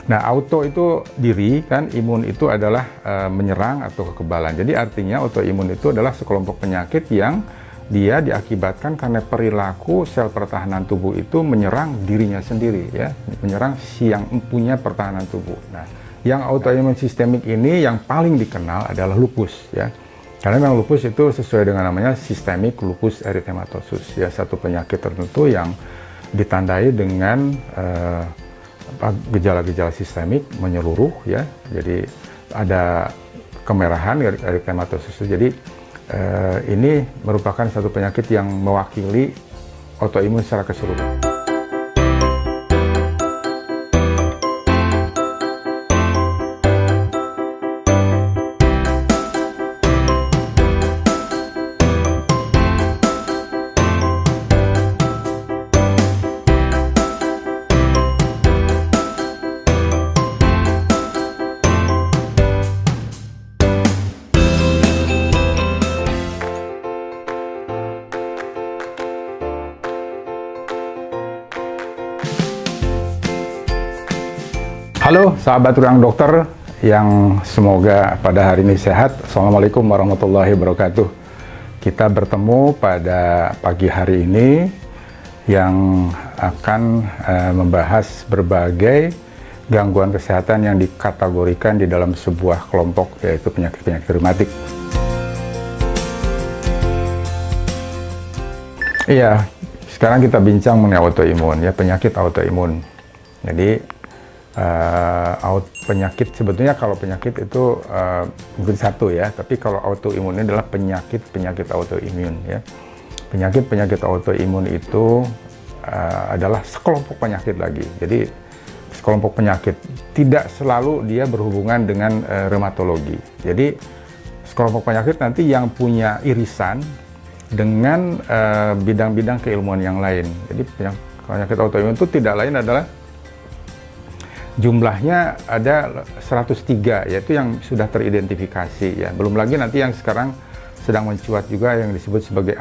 Nah, auto itu diri kan, imun itu adalah menyerang atau kekebalan. Jadi artinya autoimun itu adalah sekelompok penyakit yang dia diakibatkan karena perilaku sel pertahanan tubuh itu menyerang dirinya sendiri, ya, menyerang si yang punya pertahanan tubuh. Nah, yang autoimun sistemik ini yang paling dikenal adalah lupus, ya. Karena memang lupus itu sesuai dengan namanya sistemik lupus erythematosus, ya, satu penyakit tertentu yang ditandai dengan gejala-gejala sistemik menyeluruh, ya. Jadi ada kemerahan erythematosus. Jadi ini merupakan satu penyakit yang mewakili autoimun secara keseluruhan. Halo sahabat Ruang Dokter yang semoga pada hari ini sehat. Assalamualaikum warahmatullahi wabarakatuh. Kita bertemu pada pagi hari ini yang akan membahas berbagai gangguan kesehatan yang dikategorikan di dalam sebuah kelompok, yaitu penyakit-penyakit reumatik. Iya, sekarang kita bincang mengenai autoimun, ya, penyakit autoimun. Jadi penyakit sebetulnya, kalau penyakit itu mungkin satu, ya, tapi kalau autoimun ini adalah penyakit autoimun, ya. Penyakit autoimun itu adalah sekelompok penyakit lagi. Jadi sekelompok penyakit, tidak selalu dia berhubungan dengan reumatologi. Jadi sekelompok penyakit nanti yang punya irisan dengan bidang-bidang keilmuan yang lain. Jadi penyakit autoimun itu tidak lain adalah jumlahnya ada 103, yaitu yang sudah teridentifikasi, ya. Belum lagi nanti yang sekarang sedang mencuat juga yang disebut sebagai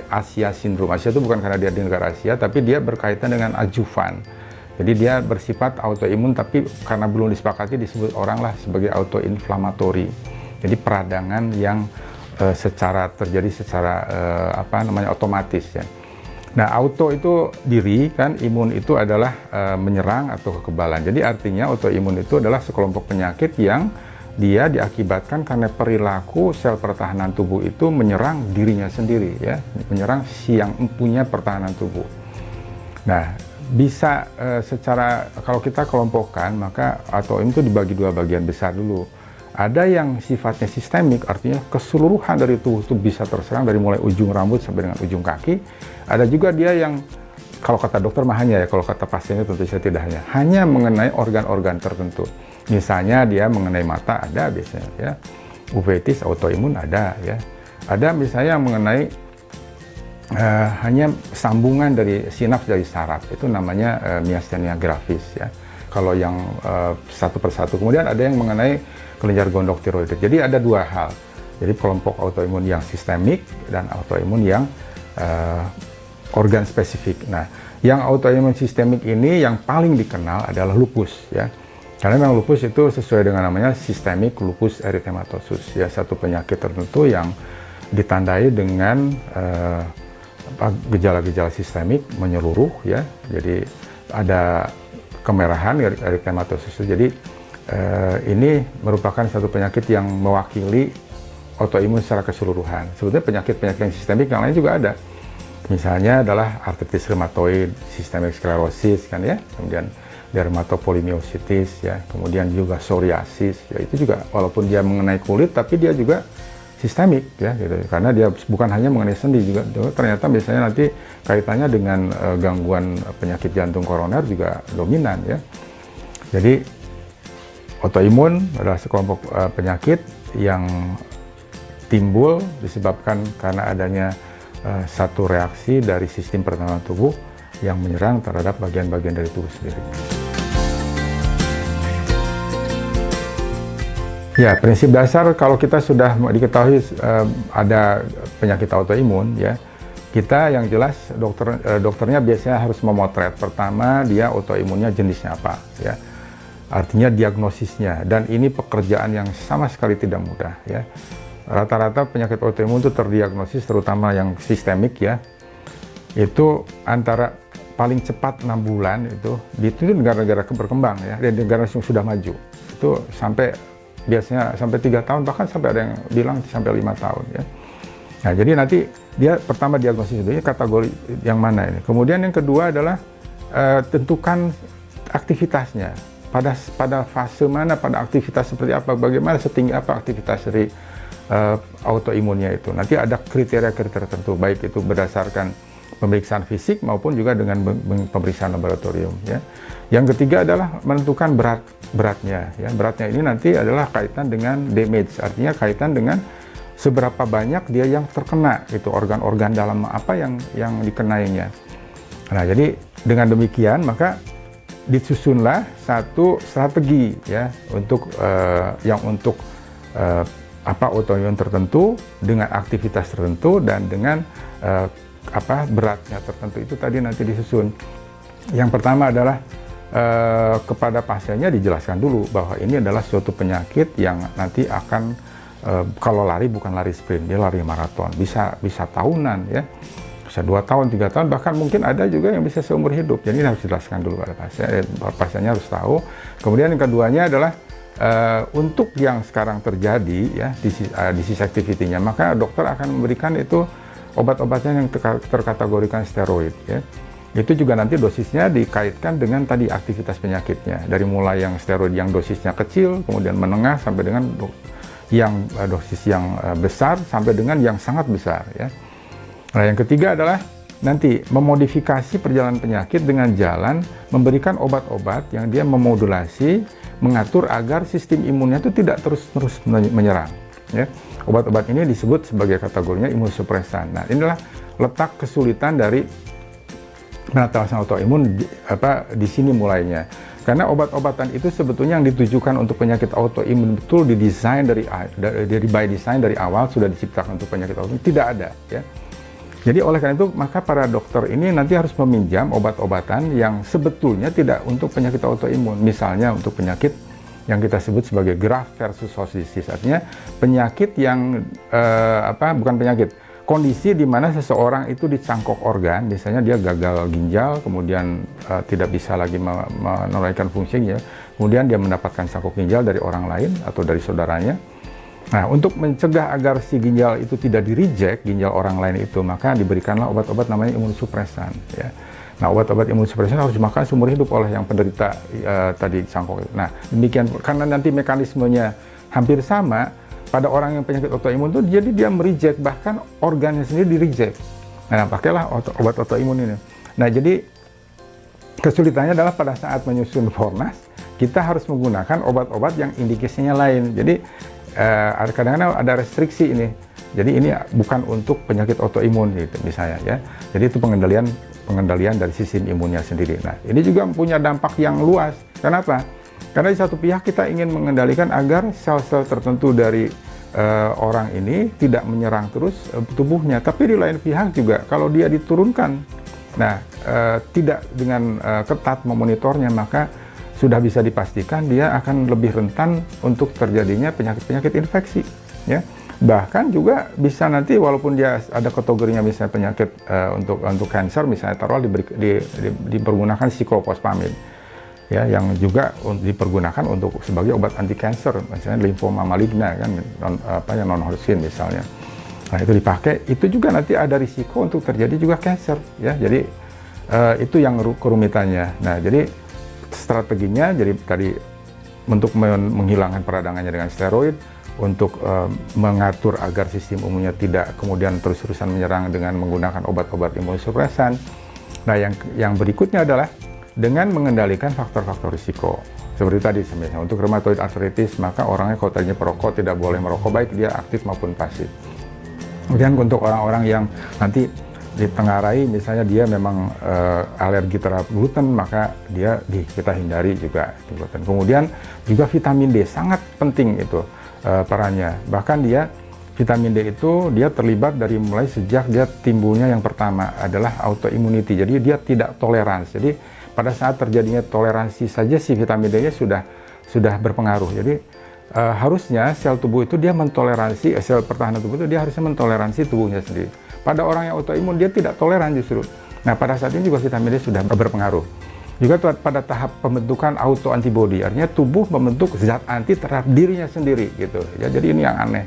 Asia Syndrome. Asia itu bukan karena dia di negara Asia, tapi dia berkaitan dengan adjuvan. Jadi dia bersifat autoimun, tapi karena belum disepakati disebut orang lah sebagai autoinflamatori. Jadi peradangan yang terjadi secara otomatis, ya. Nah, auto itu diri kan, imun itu adalah menyerang atau kekebalan. Jadi artinya autoimun itu adalah sekelompok penyakit yang dia diakibatkan karena perilaku sel pertahanan tubuh itu menyerang dirinya sendiri, ya, menyerang si yang punya pertahanan tubuh. Nah, bisa kalau kita kelompokkan, maka autoimun itu dibagi dua bagian besar dulu. Ada yang sifatnya sistemik, artinya keseluruhan dari tubuh itu bisa terserang dari mulai ujung rambut sampai dengan ujung kaki. Ada juga dia yang, kalau kata dokter mah hanya, ya, kalau kata pasiennya tentu saja tidak hanya mengenai organ-organ tertentu. Misalnya dia mengenai mata, ada biasanya, ya. Uveitis autoimun ada, ya. Ada misalnya yang mengenai hanya sambungan dari sinaps dari saraf, itu namanya myasthenia gravis, ya. Kalau yang satu persatu. Kemudian ada yang mengenai kelenjar gondok tiroid. Jadi ada dua hal. Jadi kelompok autoimun yang sistemik dan autoimun yang organ spesifik. Nah, yang autoimun sistemik ini yang paling dikenal adalah lupus, ya. Karena memang lupus itu sesuai dengan namanya sistemik lupus erythematosus, ya, satu penyakit tertentu yang ditandai dengan gejala-gejala sistemik menyeluruh, ya. Jadi ada kemerahan erythematosus. Jadi ini merupakan satu penyakit yang mewakili autoimun secara keseluruhan. Sebetulnya penyakit-penyakit yang sistemik yang lain juga ada. Misalnya adalah artritis reumatoid, systemic sclerosis, kan, ya. Kemudian dermatopolimiositis, ya. Kemudian juga psoriasis, ya, itu juga walaupun dia mengenai kulit tapi dia juga sistemik, ya, gitu. Karena dia bukan hanya mengenai sendi, juga ternyata biasanya nanti kaitannya dengan gangguan penyakit jantung koroner juga dominan, ya. Jadi autoimun adalah sekelompok penyakit yang timbul disebabkan karena adanya satu reaksi dari sistem pertahanan tubuh yang menyerang terhadap bagian-bagian dari tubuh sendiri. Ya, prinsip dasar kalau kita sudah diketahui ada penyakit autoimun, ya, kita yang jelas dokternya biasanya harus memotret. Pertama, dia autoimunnya jenisnya apa, ya. artinya diagnosisnya. Dan ini pekerjaan yang sama sekali tidak mudah ya. Rata-rata penyakit autoimun itu terdiagnosis, terutama yang sistemik ya, itu antara paling cepat 6 bulan itu negara-negara berkembang ya, dan negara yang sudah maju itu sampai biasanya sampai 3 tahun, bahkan sampai ada yang bilang sampai 5 tahun ya. Nah, jadi nanti dia pertama diagnosis itu ya, kategori yang mana ini. Kemudian yang kedua adalah tentukan aktivitasnya. Pada fase mana, pada aktivitas seperti apa, bagaimana setinggi apa aktivitas dari autoimunnya itu. Nanti ada kriteria-kriteria tertentu, baik itu berdasarkan pemeriksaan fisik maupun juga dengan pemeriksaan laboratorium ya. Yang ketiga adalah menentukan beratnya ya. Beratnya ini nanti adalah kaitan dengan damage, artinya kaitan dengan seberapa banyak dia yang terkena, itu organ-organ dalam apa yang dikenainya. Nah, jadi dengan demikian maka disusunlah satu strategi ya untuk autoimun tertentu dengan aktivitas tertentu dan dengan beratnya tertentu, itu tadi nanti disusun. Yang pertama adalah kepada pasiennya dijelaskan dulu bahwa ini adalah suatu penyakit yang nanti akan kalau lari bukan lari sprint, dia lari maraton, bisa tahunan ya, bisa 2 tahun, 3 tahun, bahkan mungkin ada juga yang bisa seumur hidup. Jadi harus dijelaskan dulu pada pasien, pasiennya harus tahu. Kemudian yang keduanya adalah untuk yang sekarang terjadi ya disease activity-nya, maka dokter akan memberikan itu obat-obatnya yang terkategorikan steroid ya. Itu juga nanti dosisnya dikaitkan dengan tadi aktivitas penyakitnya, dari mulai yang steroid yang dosisnya kecil, kemudian menengah, sampai dengan yang dosis yang besar, sampai dengan yang sangat besar ya. Nah, yang ketiga adalah nanti memodifikasi perjalanan penyakit dengan jalan memberikan obat-obat yang dia memodulasi, mengatur agar sistem imunnya itu tidak terus-terus menyerang ya. Obat-obat ini disebut sebagai kategorinya imunosupresan. Nah, inilah letak kesulitan dari penatasan autoimun di sini mulainya. Karena obat-obatan itu sebetulnya yang ditujukan untuk penyakit autoimun betul didesain dari by design dari awal sudah diciptakan untuk penyakit autoimun, tidak ada ya. Jadi oleh karena itu maka para dokter ini nanti harus meminjam obat-obatan yang sebetulnya tidak untuk penyakit autoimun. Misalnya untuk penyakit yang kita sebut sebagai graft versus host disease, artinya penyakit yang bukan penyakit, kondisi di mana seseorang itu dicangkok organ, misalnya dia gagal ginjal, kemudian tidak bisa lagi menunaikan fungsinya, kemudian dia mendapatkan cangkok ginjal dari orang lain atau dari saudaranya. Nah, untuk mencegah agar si ginjal itu tidak di-reject, ginjal orang lain itu, maka diberikanlah obat-obat namanya imunosupresan ya. Nah, obat-obat imunosupresan harus dimakan seumur hidup oleh yang penderita tadi cangkok. Nah, demikian karena nanti mekanismenya hampir sama pada orang yang penyakit autoimun itu, jadi dia mereject, bahkan organnya sendiri di-reject. Nah, pakailah obat autoimun ini. Nah, jadi kesulitannya adalah pada saat menyusun Fornas, kita harus menggunakan obat-obat yang indikasinya lain. Jadi kadang-kadang ada restriksi ini. Jadi ini bukan untuk penyakit autoimun gitu misalnya ya. Jadi itu pengendalian dari sistem imunnya sendiri. Nah, ini juga punya dampak yang luas. Kenapa? Karena di satu pihak kita ingin mengendalikan agar sel-sel tertentu dari orang ini tidak menyerang terus tubuhnya. Tapi di lain pihak juga kalau dia diturunkan, nah tidak dengan ketat memonitornya, maka sudah bisa dipastikan dia akan lebih rentan untuk terjadinya penyakit-penyakit infeksi ya. Bahkan juga bisa nanti walaupun dia ada kategorinya misalnya penyakit untuk kanker, misalnya taruh dipergunakan siklopospamid ya, yang juga dipergunakan untuk sebagai obat anti kanker, misalnya limfoma maligna kan, non Hodgkin misalnya. Nah, itu dipakai, itu juga nanti ada risiko untuk terjadi juga kanker ya. Jadi itu yang kerumitannya. Nah, jadi strateginya jadi tadi untuk menghilangkan peradangannya dengan steroid, untuk mengatur agar sistem imunnya tidak kemudian terus-terusan menyerang dengan menggunakan obat-obat imunosupresan. Nah, yang berikutnya adalah dengan mengendalikan faktor-faktor risiko. Seperti tadi misalnya untuk rheumatoid arthritis, maka orangnya kalau tadinya perokok tidak boleh merokok, baik dia aktif maupun pasif. Kemudian untuk orang-orang yang nanti ditengarai, misalnya dia memang alergi terhadap gluten, maka kita hindari juga gluten. Kemudian juga vitamin D sangat penting itu perannya. Bahkan vitamin D itu dia terlibat dari mulai sejak dia timbulnya yang pertama adalah autoimmunity. Jadi dia tidak toleransi. Jadi pada saat terjadinya toleransi saja si vitamin D-nya sudah sudah berpengaruh. Jadi harusnya sel tubuh itu dia mentoleransi, sel pertahanan tubuh itu dia harusnya mentoleransi tubuhnya sendiri. Pada orang yang autoimun dia tidak toleran justru. Nah pada saat ini juga vitamin D sudah berpengaruh. Juga pada tahap pembentukan autoantibody, artinya tubuh membentuk zat anti terhadap dirinya sendiri gitu. Ya, jadi ini yang aneh,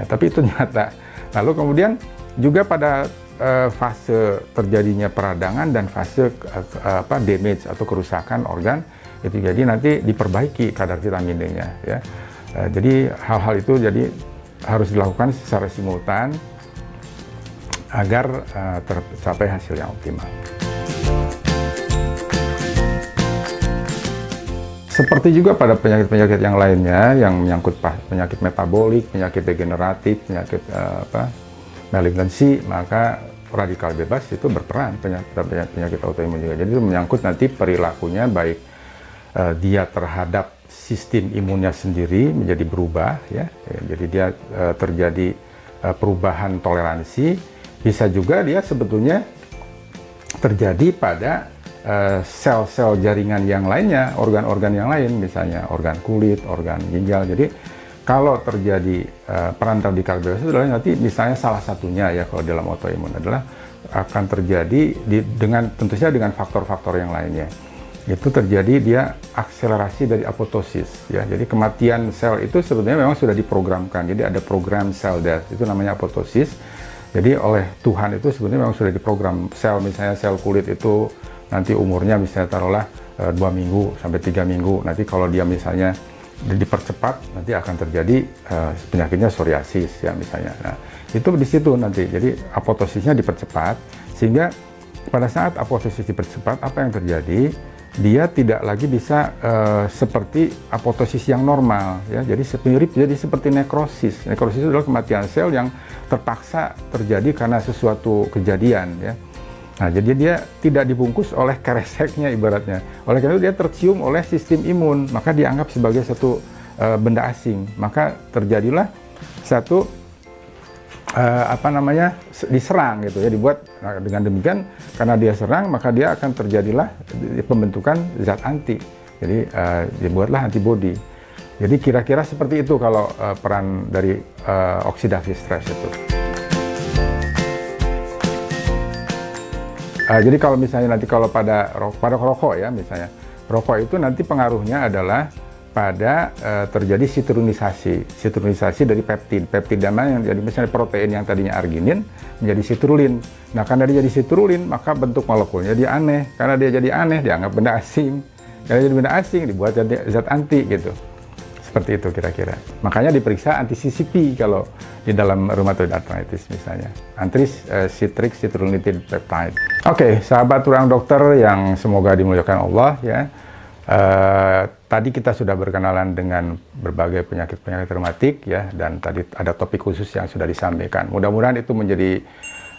tapi itu nyata. Lalu kemudian juga pada fase terjadinya peradangan dan fase damage atau kerusakan organ itu, jadi nanti diperbaiki kadar vitamin D-nya ya. Jadi hal-hal itu jadi harus dilakukan secara simultan agar tercapai hasil yang optimal. Seperti juga pada penyakit-penyakit yang lainnya yang menyangkut penyakit metabolik, penyakit degeneratif, penyakit malignansi, maka radikal bebas itu berperan penyakit autoimun juga. Jadi itu menyangkut nanti perilakunya, baik dia terhadap sistem imunnya sendiri menjadi berubah ya. Jadi dia terjadi perubahan toleransi, bisa juga dia sebetulnya terjadi pada sel-sel jaringan yang lainnya, organ-organ yang lain, misalnya organ kulit, organ ginjal. Jadi kalau terjadi peran radikal bebas itu adalah nanti misalnya salah satunya ya kalau dalam autoimun adalah akan terjadi dengan tentu saja dengan faktor-faktor yang lainnya. Itu terjadi dia akselerasi dari apoptosis ya. Jadi kematian sel itu sebetulnya memang sudah diprogramkan. Jadi ada program cell death, itu namanya apoptosis. Jadi oleh Tuhan itu sebetulnya memang sudah diprogram sel, misalnya sel kulit itu nanti umurnya misalnya taruhlah 2 minggu sampai 3 minggu. Nanti kalau dia misalnya dipercepat nanti akan terjadi penyakitnya psoriasis ya misalnya. Nah, itu di situ nanti. Jadi apoptosisnya dipercepat sehingga pada saat apoptosis dipercepat apa yang terjadi? Dia tidak lagi bisa seperti apoptosis yang normal ya. Jadi mirip jadi seperti nekrosis. Nekrosis itu adalah kematian sel yang terpaksa terjadi karena sesuatu kejadian ya. Nah, jadi dia tidak dibungkus oleh kereseknya ibaratnya. Oleh karena itu dia tercium oleh sistem imun, maka dianggap sebagai satu benda asing. Maka terjadilah satu diserang gitu ya, dibuat. Nah, dengan demikian karena dia serang maka dia akan terjadilah pembentukan zat anti. Jadi dibuatlah antibody. Jadi kira-kira seperti itu kalau peran dari oxidative stress itu. Jadi kalau misalnya nanti kalau pada rokok ya misalnya, rokok itu nanti pengaruhnya adalah pada terjadi sitronisasi dari peptid. Peptid yang jadi misalnya protein yang tadinya arginin menjadi sitrulin. Nah karena dia jadi sitrulin maka bentuk molekulnya dia aneh. Karena dia jadi aneh dianggap benda asing. Karena jadi benda asing dibuat zat anti gitu. Seperti itu kira-kira. Makanya diperiksa anti-CCP kalau di dalam rheumatoid arthritis misalnya. Anti-citric citrullinated peptide. Oke, sahabat ruang dokter yang semoga dimuliakan Allah ya. Tadi kita sudah berkenalan dengan berbagai penyakit-penyakit reumatik ya, dan tadi ada topik khusus yang sudah disampaikan. Mudah-mudahan itu menjadi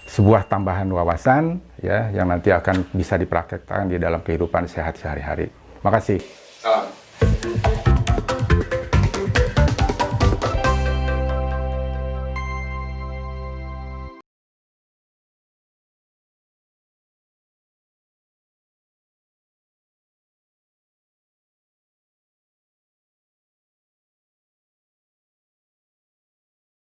sebuah tambahan wawasan ya yang nanti akan bisa dipraktekkan di dalam kehidupan sehat sehari-hari. Makasih. Salam.